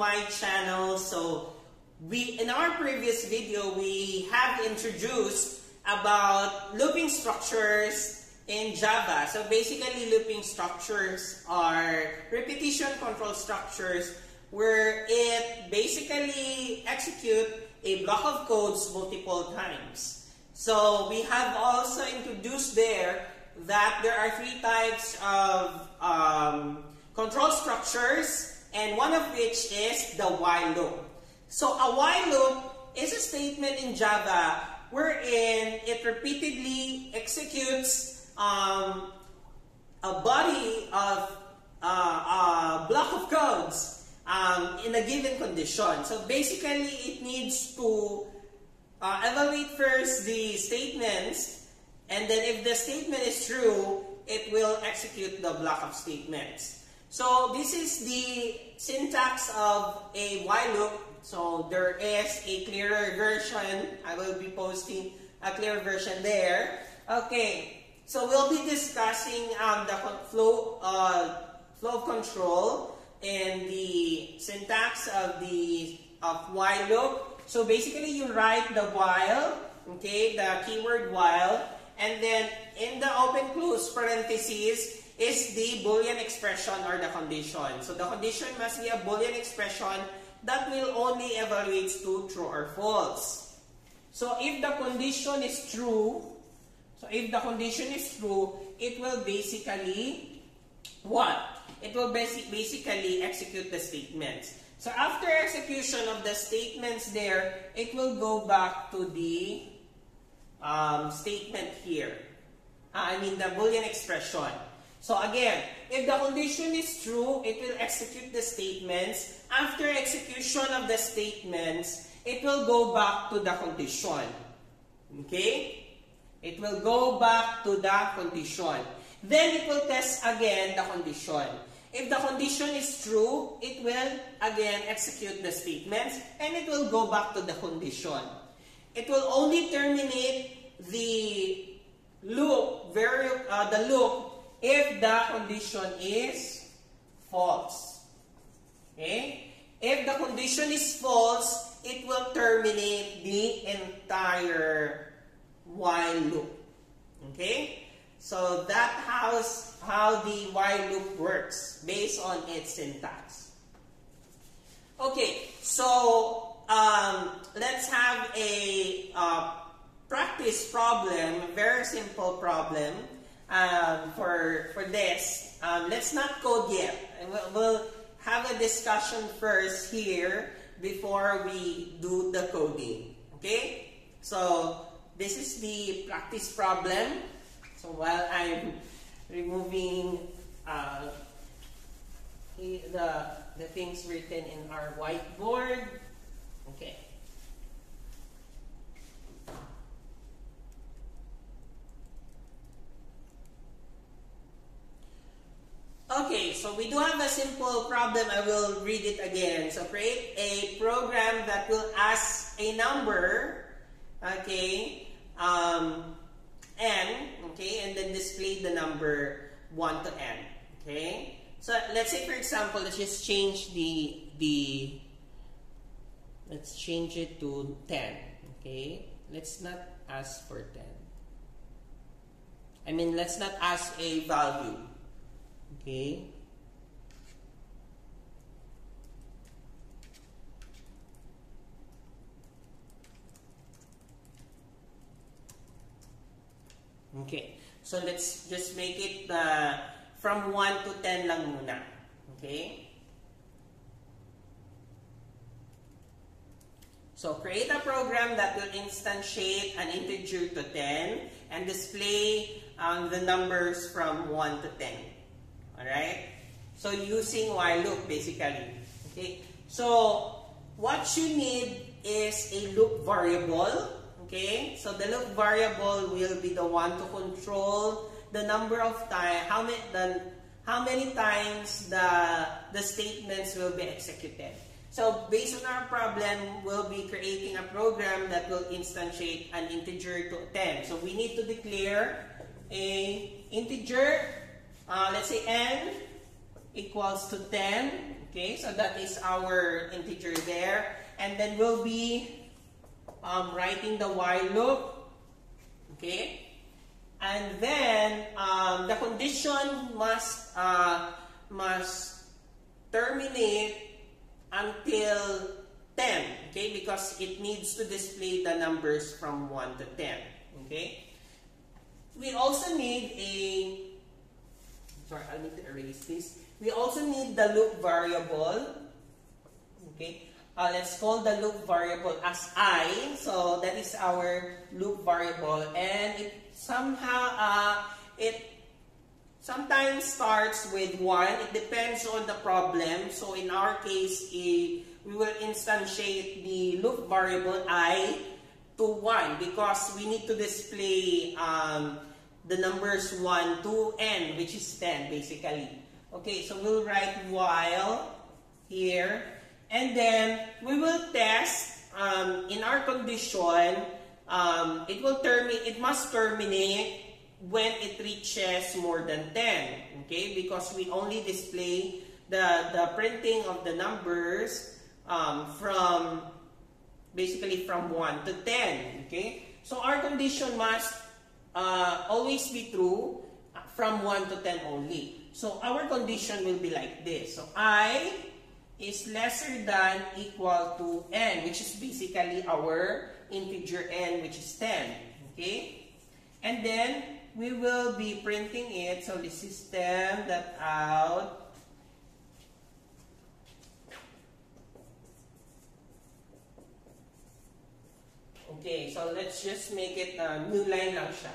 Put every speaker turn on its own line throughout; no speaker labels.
my channel. So in our previous video, we have introduced about looping structures in Java. So basically, looping structures are repetition control structures where it basically execute a block of codes multiple times. So we have also introduced there that there are three types of control structures, and one of which is the while loop. So a while loop is a statement in Java wherein it repeatedly executes a body of a block of codes in a given condition. So basically, it needs to evaluate first the statements, and then if the statement is true, it will execute the block of statements. So this is the syntax of a while loop. So there is a clearer version. I will be posting a clearer version there. Okay, so we'll be discussing the flow of control and the syntax of while loop. So basically, you write the while, okay, the keyword while, and then in the open close parentheses is the Boolean expression or the condition. So the condition must be a Boolean expression that will only evaluate to true or false. So if the condition is true, it will basically what? It will basically execute the statements. So after execution of the statements there, it will go back to the statement here. The Boolean expression. So again, if the condition is true, it will execute the statements. After execution of the statements, it will go back to the condition. Okay? It will go back to the condition. Then it will test again the condition. If the condition is true, it will again execute the statements, and it will go back to the condition. It will only terminate the loop, if the condition is false. Okay? If the condition is false, it will terminate the entire while loop. Okay? So that's how the while loop works based on its syntax. Okay, so let's have a practice problem, a very simple problem for this. Let's not code yet. We'll have a discussion first here before we do the coding. Okay? So this is the practice problem. So while I'm removing the things written in our whiteboard, okay. Okay, so we do have a simple problem. I will read it again. So create a program that will ask a number, okay, n, okay, and then display the number 1 to n, okay. So let's say, for example, let's just change let's change it to 10, okay. Let's not ask for 10. Let's not ask a value, okay. Okay, so let's just make it from 1 to 10 lang muna. Okay? So create a program that will instantiate an integer to 10 and display the numbers from 1 to 10. Alright? So using while loop basically. Okay? So what you need is a loop variable. Okay, so the loop variable will be the one to control the number of times, how many times the statements will be executed. So based on our problem, we'll be creating a program that will instantiate an integer to 10. So we need to declare a integer, let's say n, equals to 10. Okay, so that is our integer there. And then we'll be writing the while loop. Okay, and then the condition must terminate until 10. Okay, because it needs to display the numbers from 1 to 10. Okay, we also need I need to erase this. We also need the loop variable. Okay, let's call the loop variable as I. So that is our loop variable, and it sometimes starts with 1. It depends on the problem. So in our case, we will instantiate the loop variable I to 1 because we need to display the numbers 1 to n, which is 10 basically. Okay, so we'll write while here, and then we will test in our condition. It must terminate when it reaches more than 10. Okay, because we only display the printing of the numbers from 1 to 10. Okay, so our condition must always be true from 1 to 10 only. So our condition will be like this. So I is lesser than equal to n, which is basically our integer n, which is 10. Okay, and then we will be printing it. So the system that out okay, so let's just make it a new line lang siya.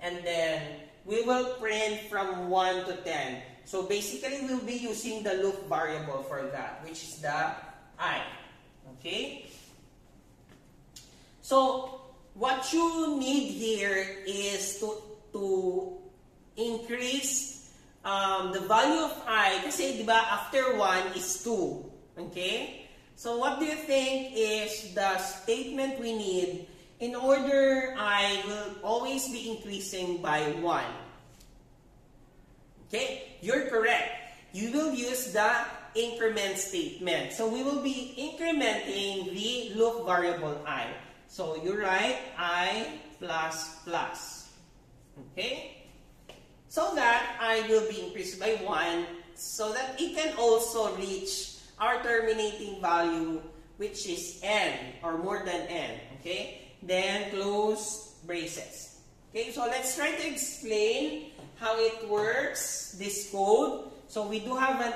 And then we will print from 1 to 10. So basically, we'll be using the loop variable for that, which is the I. Okay? So what you need here is to increase the value of I. Kasi, di ba, after 1 is 2. Okay? So what do you think is the statement we need in order I will always be increasing by 1? Okay, you're correct. You will use the increment statement. So we will be incrementing the loop variable I. So you write I plus plus. Okay? So that I will be increased by 1 so that it can also reach our terminating value, which is n or more than n. Okay? Then close braces. Okay, so let's try to explain how it works, this code. So we do have an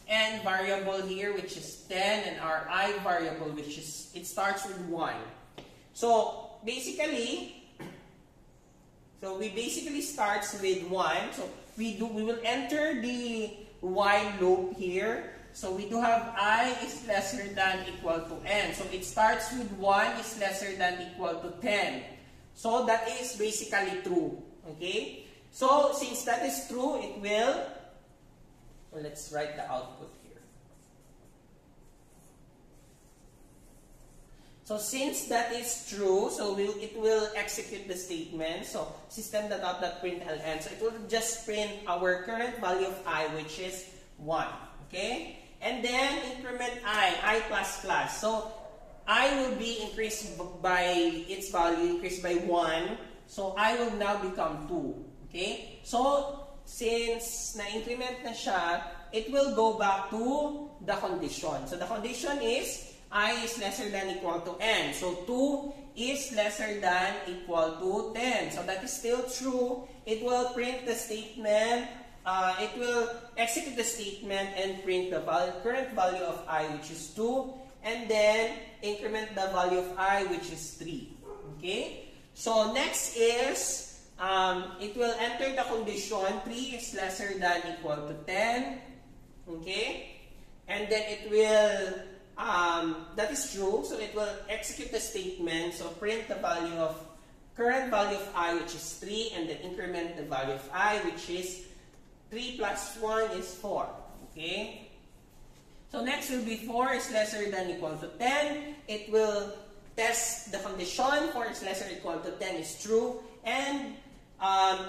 n variable here, which is 10, and our I variable, which is, it starts with 1. So basically, we basically starts with 1. So we will enter the while loop here. So we do have I is lesser than equal to n. So it starts with 1 is lesser than equal to 10. So that is basically true. Okay? So since that is true, it will, let's write the output here. So since that is true, so it will execute the statement. So system.out.println. So it will just print our current value of I, which is 1. Okay? And then increment I plus plus. So I will be increased by its value, increased by 1. So I will now become 2. Okay? So since na-increment na siya, it will go back to the condition. So the condition is I is lesser than equal to n. So 2 is lesser than equal to 10. So that is still true. It will print the statement. It will execute the statement and print the current value of I, which is 2. And then increment the value of I, which is 3. Okay? So next is, it will enter the condition 3 is lesser than equal to 10. Okay? And then it will, that is true. So it will execute the statement. So print the value of, current value of I, which is 3. And then increment the value of I, which is 3 plus 1 is 4. Okay? So next will be 4 is lesser than equal to 10. It will test the condition. 4 is lesser than equal to 10 is true. And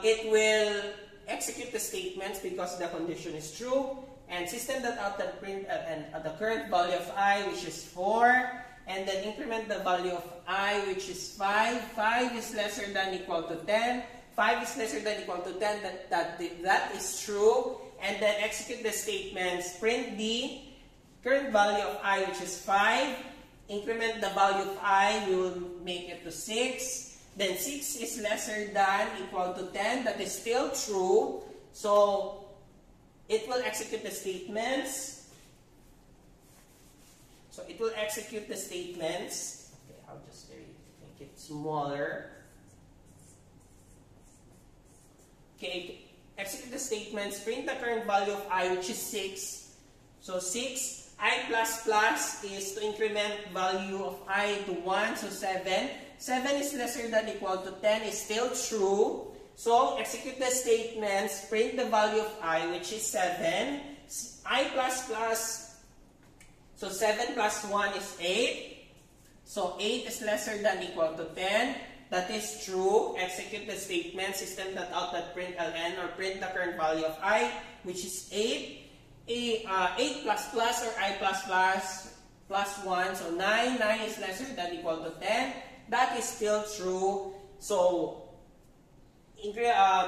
it will execute the statements because the condition is true. and system.out that print and the current value of I, which is 4, and then increment the value of I, which is 5. 5 is lesser than equal to 10. 5 is lesser than equal to 10. That is true. And then execute the statements. Print the current value of I, which is 5. Increment the value of I, we will make it to 6. Then 6 is lesser than equal to 10. That is still true. So it will execute the statements. Okay, I'll just make it smaller. Okay, execute the statements. Print the current value of I, which is 6. So 6, I++ is to increment value of I to 1, so 7. 7 is lesser than equal to 10 is still true. So execute the statements, print the value of I, which is 7. I++, so 7 plus 1 is 8. So 8 is lesser than equal to 10. That is true. Execute the statement, system.out.println, or print the current value of I, which is 8. 8++ or I++ plus 1, so 9. 9 is lesser than equal to 10. That is still true. So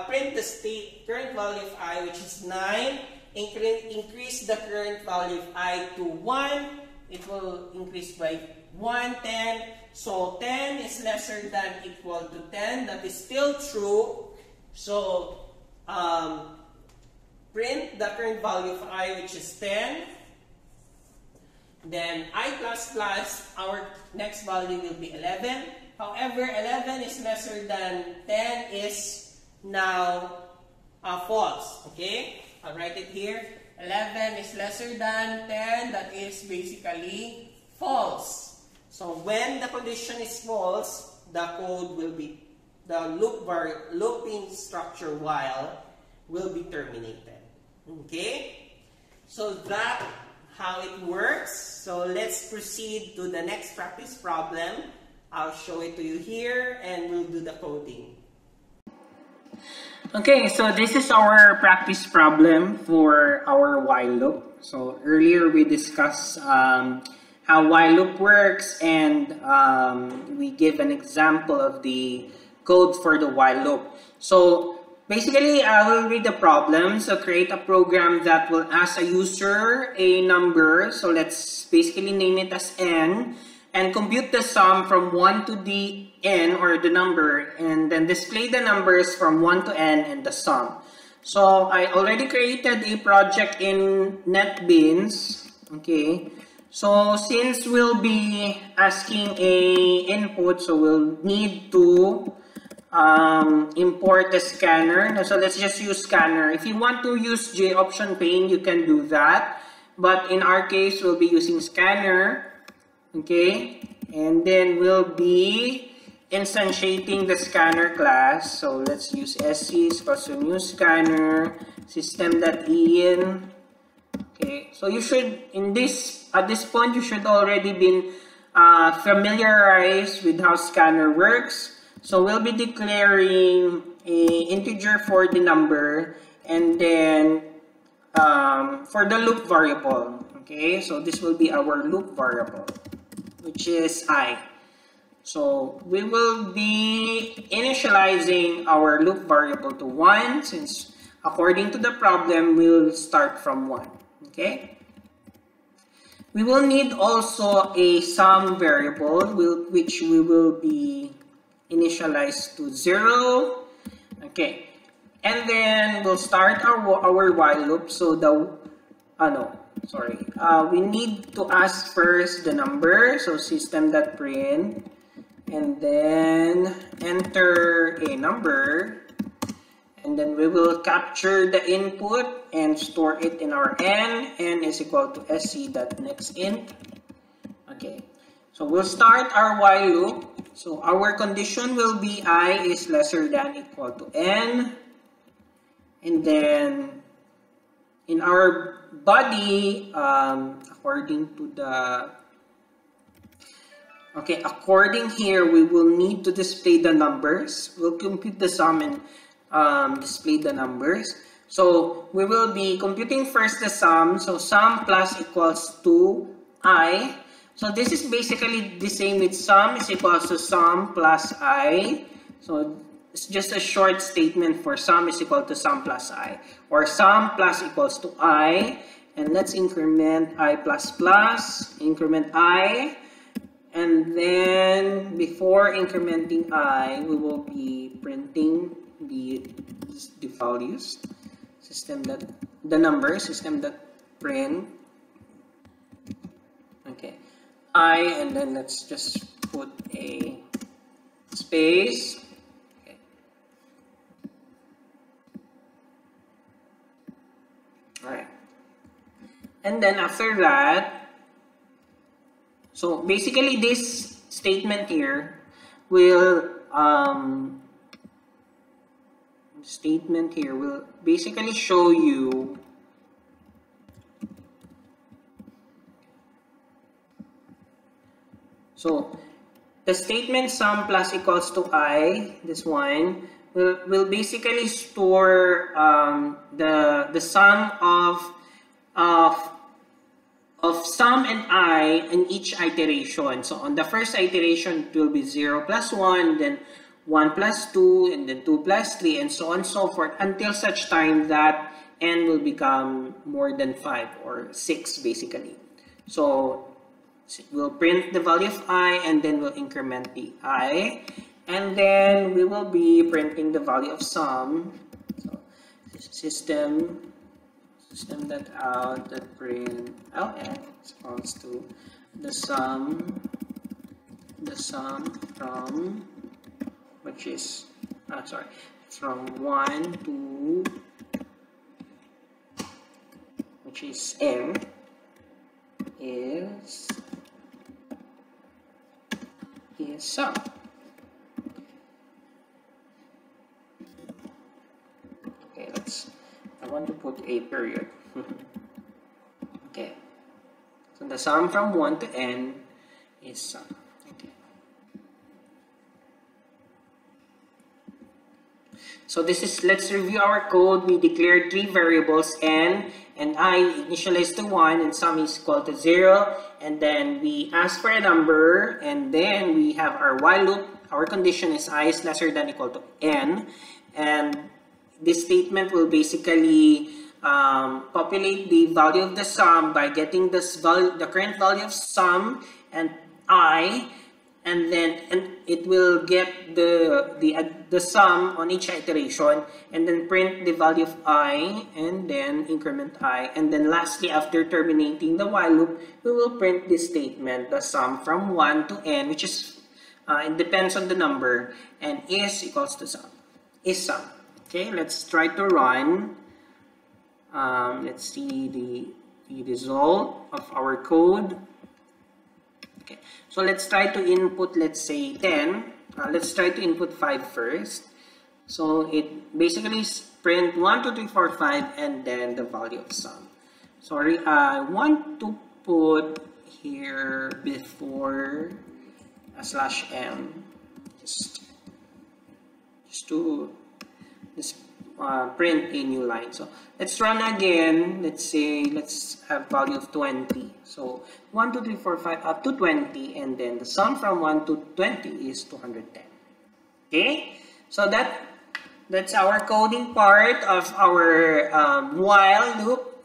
print the current value of I, which is 9. Increase the current value of I to 1. It will increase by 1, 10. So 10 is lesser than equal to 10. That is still true. So print the current value of I, which is 10. Then I++, our next value will be 11. However, 11 is lesser than 10 is now false. Okay? I'll write it here. 11 is lesser than 10. That is basically false. So when the condition is false, the code will be, the looping structure while will be terminated. Okay? So that's how it works. So let's proceed to the next practice problem. I'll show it to you here and we'll do the coding.
Okay, so this is our practice problem for our while loop. So earlier we discussed how while loop works, and we give an example of the code for the while loop. So basically, I will read the problem. So create a program that will ask a user a number. So let's basically name it as n, and compute the sum from 1 to the n, or the number, and then display the numbers from 1 to n and the sum. So I already created a project in NetBeans. Okay, so since we'll be asking a input, so we'll need to import the scanner. So let's just use scanner. If you want to use JOptionPane, you can do that, but in our case we'll be using scanner. Okay, and then we'll be instantiating the scanner class. So let's use sc equals to new scanner system.in. Okay, so you should, at this point, you should already been familiarized with how scanner works. So we'll be declaring a integer for the number, and then for the loop variable. Okay, so this will be our loop variable, which is I. So we will be initializing our loop variable to 1, since according to the problem, we'll start from 1. Okay. We will need also a sum variable, which we will be initialized to 0. Okay. And then we'll start our while loop. So we need to ask first the number. So system.print, and then enter a number, and then we will capture the input and store it in our n. N is equal to sc.nextInt. Okay, so we'll start our while loop. So our condition will be I is lesser than equal to n, and then in our body, according here, we will need to display the numbers. We'll compute the sum and display the numbers. So we will be computing first the sum. So sum plus equals to I. So this is basically the same with sum is equals to sum plus I. So it's just a short statement for sum is equal to sum plus I, or sum plus equals to I. And let's increment I plus plus, increment I. And then before incrementing I, we will be printing the values. System that the number system that print, okay, I, and then let's just put a space, okay. All right, and then after that, so basically this statement here will basically show you so the statement sum plus equals to I, this one will basically store the sum of sum and I in each iteration. So on the first iteration it will be 0 plus 1, then 1 plus 2, and then 2 plus 3, and so on and so forth, until such time that n will become more than 5 or 6 basically. So we'll print the value of I, and then we'll increment the I, and then we will be printing the value of sum. So system that out that print ln equals to the sum from, which is from 1 to, which is n, is sum. Okay, I want to put a period. Okay, so the sum from 1 to n is sum. Okay. So this is, let's review our code. We declared 3 variables, n and I initialized to 1, and sum is equal to 0, and then we ask for a number, and then we have our while loop. Our condition is I is lesser than equal to n, and this statement will basically populate the value of the sum by getting the current value of sum and I, and then it will get the sum on each iteration, and then print the value of I, and then increment I, and then lastly, after terminating the while loop, we will print this statement, the sum from 1 to n, which is it depends on the number, and is equals to sum, is sum. Okay, let's try to run. Let's see the result of our code. Okay, so let's try to input, let's say 10. Let's try to input 5 first. So it basically print 1, 2, 3, 4, 5, and then the value of sum. Sorry, I want to put here before a /m, just to print a new line. So let's run again. Let's say let's have value of 20. So 1, 2, 3, 4, 5 up to 20, and then the sum from 1 to 20 is 210. Okay, so that's our coding part of our while loop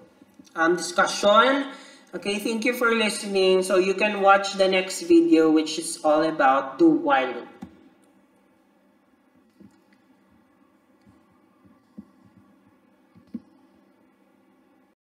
discussion. Okay, thank you for listening. So you can watch the next video, which is all about do while loop.